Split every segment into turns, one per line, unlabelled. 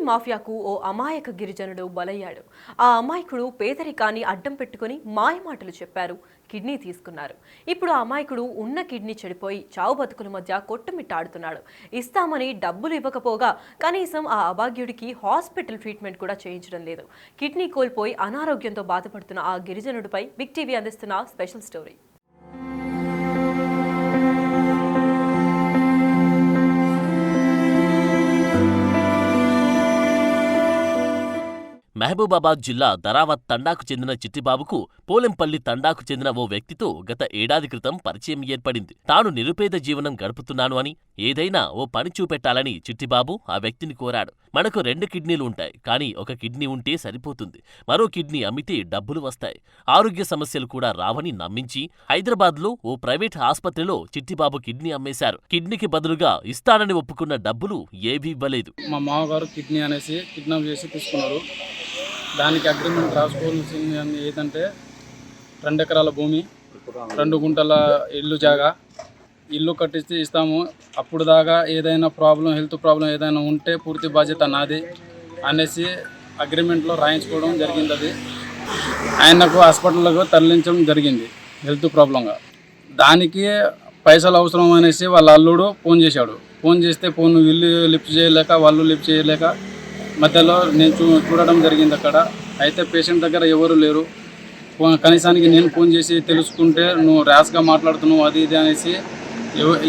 మాఫియాకు ఓ అమాయక గిరిజనుడు బలయ్యాడు. ఆ అమాయకుడు పేదరికాన్ని అడ్డం పెట్టుకుని మాయమాటలు చెప్పారు, కిడ్నీ తీసుకున్నారు. ఇప్పుడు ఆ అమాయకుడు ఉన్న కిడ్నీ చెడిపోయి చావు బతుకుల మధ్య కొట్టుమిట్టాడుతున్నాడు. ఇస్తామని డబ్బులు ఇవ్వకపోగా కనీసం ఆ అభాగ్యుడికి హాస్పిటల్ ట్రీట్మెంట్ కూడా చేయించడం లేదు. కిడ్నీ కోల్పోయి అనారోగ్యంతో బాధపడుతున్న ఆ గిరిజనుడిపై బిగ్ టీవీ అందిస్తున్న స్పెషల్ స్టోరీ.
మహబూబాబాద్ జిల్లా దరావత్ తండాకు చెందిన చిట్టిబాబుకు పోలెంపల్లి తండాకు చెందిన ఓ వ్యక్తితో గత ఏడాది క్రితం పరిచయం ఏర్పడింది. తాను నిరుపేద జీవనం గడుపుతున్నాను అని, ఏదైనా ఓ పని చూపెట్టాలని చిట్టిబాబు ఆ వ్యక్తిని కోరాడు. మనకు 2 కిడ్నీలు ఉంటాయి, కానీ ఒక కిడ్నీ ఉంటే సరిపోతుంది. మరో కిడ్నీ అమ్మితే డబ్బులు వస్తాయి, ఆరోగ్య సమస్యలు కూడా రావని నమ్మించి హైదరాబాద్లో ఓ ప్రైవేట్ ఆస్పత్రిలో చిట్టిబాబు కిడ్నీ అమ్మేశారు. కిడ్నీకి బదులుగా ఇస్తానని ఒప్పుకున్న డబ్బులు ఏవీ ఇవ్వలేదు.
మా మామగారు కిడ్నీ అనేసి కిడ్నాప్ చేసి తీసుకున్నారు. దానికి అగ్రిమెంట్ రాసుకోవాల్సింది ఏంటంటే 2 ఎకరాల భూమి, 2 గుంటల ఇల్లు జాగా, ఇల్లు కట్టించి ఇస్తాము. అప్పుడు దాకా ఏదైనా ప్రాబ్లం, హెల్త్ ప్రాబ్లం ఏదైనా ఉంటే పూర్తి బాధ్యత నాది అనేసి అగ్రిమెంట్లో రాయించుకోవడం జరిగింది. అది ఆయనకు హాస్పిటల్కు తరలించడం జరిగింది హెల్త్ ప్రాబ్లంగా. దానికి పైసలు అవసరం అనేసి వాళ్ళ అల్లుడు ఫోన్ చేశాడు. ఫోన్ చేస్తే ఫోన్ వీళ్ళు లిఫ్ట్ చేయలేక, వాళ్ళు లిఫ్ట్ చేయలేక మధ్యలో నేను చూడడం జరిగింది అక్కడ. అయితే పేషెంట్ దగ్గర ఎవరు లేరు. కనీసానికి నేను ఫోన్ చేసి తెలుసుకుంటే నువ్వు ర్యాష్గా మాట్లాడుతున్నావు అది ఇది అనేసి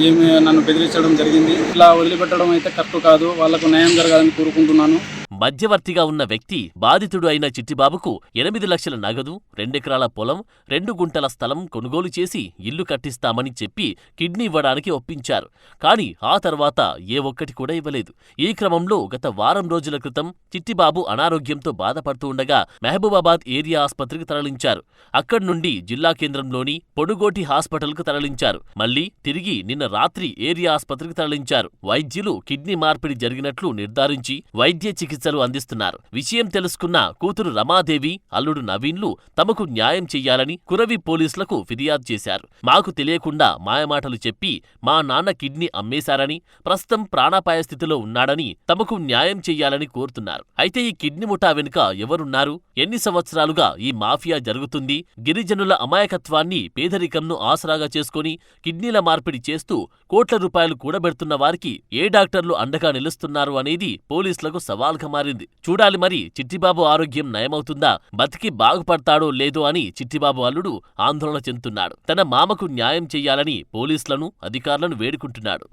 ఏమి నన్ను బెదిరించడం జరిగింది. ఇట్లా వదిలిపెట్టడం అయితే కరెక్ట్ కాదు. వాళ్ళకు న్యాయం జరగాలని కోరుకుంటున్నాను.
మధ్యవర్తిగా ఉన్న వ్యక్తి బాధితుడు అయిన చిట్టిబాబుకు 8 లక్షల నగదు, 2 ఎకరాల పొలం, 2 గుంటల స్థలం కొనుగోలు చేసి ఇల్లు కట్టిస్తామని చెప్పి కిడ్నీ ఇవ్వడానికి ఒప్పించారు. కానీ ఆ తర్వాత ఏ ఒక్కటి కూడా ఇవ్వలేదు. ఈ క్రమంలో గత వారం రోజుల క్రితం చిట్టిబాబు అనారోగ్యంతో బాధపడుతూ ఉండగా మహబూబాబాద్ ఏరియా ఆస్పత్రికి తరలించారు. అక్కడి నుండి జిల్లా కేంద్రంలోని పొడుగోటి హాస్పిటల్కు తరలించారు. మళ్లీ తిరిగి నిన్న రాత్రి ఏరియా ఆస్పత్రికి తరలించారు. వైద్యులు కిడ్నీ మార్పిడి జరిగినట్లు నిర్ధారించి వైద్య చికిత్స అందిస్తున్నారు. విషయం తెలుసుకున్న కూతురు రమాదేవి, అల్లుడు నవీన్లు తమకు న్యాయం చెయ్యాలని కురవి పోలీసులకు ఫిర్యాదు చేశారు. మాకు తెలియకుండా మాయమాటలు చెప్పి మా నాన్న కిడ్నీ అమ్మేశారని, ప్రస్తుతం ప్రాణాపాయ స్థితిలో ఉన్నాడని తమకు న్యాయం చెయ్యాలని కోరుతున్నారు. అయితే ఈ కిడ్నీ ముఠా వెనుక ఎవరున్నారు? ఎన్ని సంవత్సరాలుగా ఈ మాఫియా జరుగుతుంది? గిరిజనుల అమాయకత్వాన్ని, పేదరికంను ఆసరాగా చేసుకుని కిడ్నీల మార్పిడి చేస్తూ కోట్ల రూపాయలు కూడబెడుతున్న వారికి ఏ డాక్టర్లు అండగా నిలుస్తున్నారు అనేది పోలీసులకు సవాల్గా మారింది. చూడాలి మరి చిట్టిబాబు ఆరోగ్యం నయమవుతుందా, బతికి బాగుపడతాడో లేదో అని చిట్టిబాబు అల్లుడు ఆందోళన చెందుతున్నాడు. తన మామకు న్యాయం చెయ్యాలని పోలీసులను, అధికారులను వేడుకుంటున్నాడు.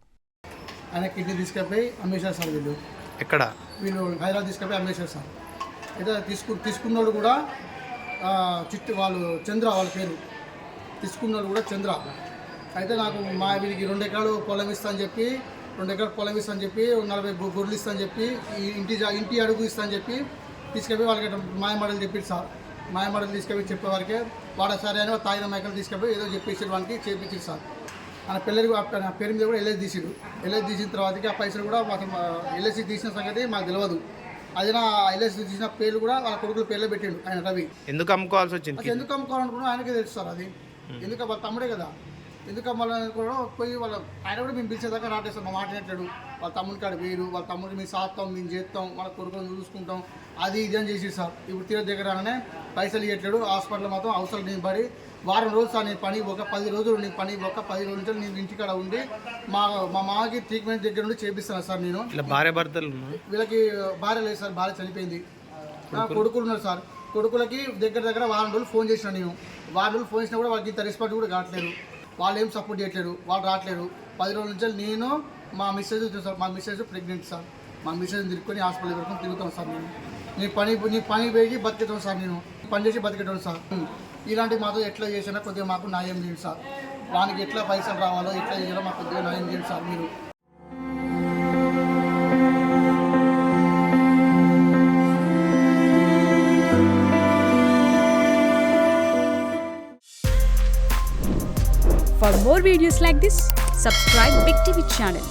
ఆయన కిడ్నీ తీసుకెళ్ళి అమ్మేశారు సార్. వీళ్ళు
ఎక్కడ?
వీళ్ళు హైదరాబాద్ తీసుకెళ్ళి అమ్మేశారు సార్. అయితే తీసుకున్నోడు కూడా వాళ్ళు చంద్ర, వాళ్ళ పేరు తీసుకున్నోడు కూడా చంద్ర. అయితే నాకు మా వీళ్ళకి 2 ఎకరాలు పొలం ఇస్తా అని చెప్పి 2 ఎకరాలు పొలం ఇస్తా అని చెప్పి 40 గొర్రెలు ఇస్తా అని చెప్పి ఇంటి అడుగు ఇస్తా అని చెప్పి తీసుకెళ్ళి వాళ్ళకి మాయమాటలు చెప్పారు సార్. మాయమాటలు తీసుకెళ్ళి చెప్పేవారికే వాడ సరే అని తాగిన మైకలు తీసుకెళ్ళి ఏదో చెప్పేసి వానికి చేపించారు సార్. ఆయన పిల్లలు పేరు మీద కూడా ఎల్ఐసి తీసిడు. ఎల్ఐసి తీసిన తర్వాతకి ఆ పైసలు కూడా ఎల్ఐసి తీసిన సంగతి మాకు తెలియదు. అది నా ఎల్ఐసి తీసిన పేర్లు కూడా వాళ్ళ కొడుకుల పేర్లే పెట్టిండు ఆయన రవి.
ఎందుకు అమ్ముకోవాల్సి వచ్చింది?
ఎందుకు అమ్ముకోవాలనుకున్నా ఆయనకే తెలుసు సార్. అది ఎందుకు వాళ్ళ తమ్ముడే కదా, ఎందుకు అమ్మాలని కూడా పోయి వాళ్ళ ఆయన కూడా మేము పిలిచేదాకా రాటేస్తాం. మా మాట నెట్టాడు. వాళ్ళ తమ్ముని కాడ వేరు, వాళ్ళ తమ్ముడిని మేము సాస్తాం, మేము చేస్తాం, వాళ్ళ కొడుకుని చూసుకుంటాం, అది ఇది అని చేసి సార్. ఇప్పుడు తీర దగ్గర రాగానే పైసలు ఇవ్వట్లేడు. హాస్పిటల్ మాత్రం అవసరం నేను పడి వారం రోజులు సార్ నేను పని ఒక 10 రోజులు నేను పని ఒక 10 రోజుల నుంచి నేను ఇంటికాడ ఉండి మా మామకి ట్రీట్మెంట్ దగ్గర నుండి చేపిస్తాను సార్. నేను
భార్య భర్తలు
వీళ్ళకి భార్య లేదు సార్, భార్య చనిపోయింది. కొడుకులు ఉన్నారు సార్. కొడుకులకి దగ్గర వారం రోజులు ఫోన్ చేసిన నేను. వారం రోజులు ఫోన్ చేసినా కూడా వాళ్ళకి ఇంత రెస్పాన్స్ కూడా కావట్లేదు. వాళ్ళు ఏం సపోర్ట్ చేయట్లేరు, వాళ్ళు రావట్లేరు. 10 రోజుల నుంచి నేను మా మిస్సెస్ సార్, మా మిస్సెస్ ప్రెగ్నెంట్ సార్. మా మిస్సెస్ తిరుక్కొని హాస్పిటల్ వరకు తిరుగుతాం సార్. నేను పని పోయి బతికేటాను సార్. నేను పని చేసి బతికేటాను సార్. ఇలాంటి మాతో ఎట్లా చేసినా కొద్దిగా మాకు న్యాయం చేయండి సార్. వానికి ఎట్లా పైసలు రావాలో ఎట్లా చేయాలో మాకు కొద్దిగా న్యాయం చేయండి సార్ మీరు.
For more videos like this, subscribe Big TV channel.